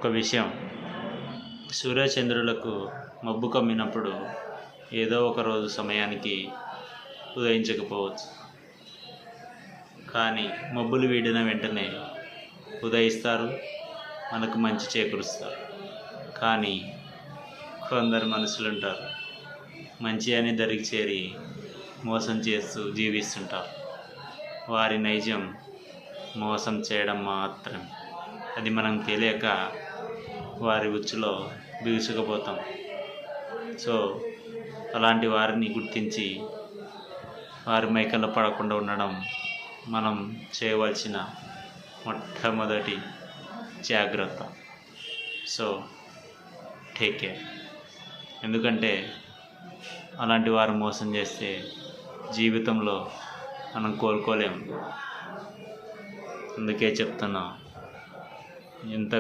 ఒక విషయం, సూర్యచంద్రులకు మబ్బు కమ్మినప్పుడు ఏదో ఒక రోజు సమయానికి ఉదయించకపోవచ్చు, కానీ మబ్బులు వీడిన వెంటనే ఉదయిస్తారు, మనకు మంచి చేకూరుస్తారు. కానీ కొందరు మనుషులు ఉంటారు, మంచి అని దరికి చేరి మోసం చేస్తూ జీవిస్తుంటారు. వారి నైజం మోసం చేయడం మాత్రం. అది మనం తెలియక వారి ఉచ్చులో బిగుసుకుపోతాం. సో అలాంటి వారిని గుర్తించి వారి మైకంలో పడకుండా ఉండడం మనం చేయవలసిన మొట్టమొదటి జాగ్రత్త. So take care. ఎందుకంటే అలాంటి వారు మోసం చేస్తే జీవితంలో మనం కోలుకోలేము. అందుకే చెప్తున్నా, ఎంత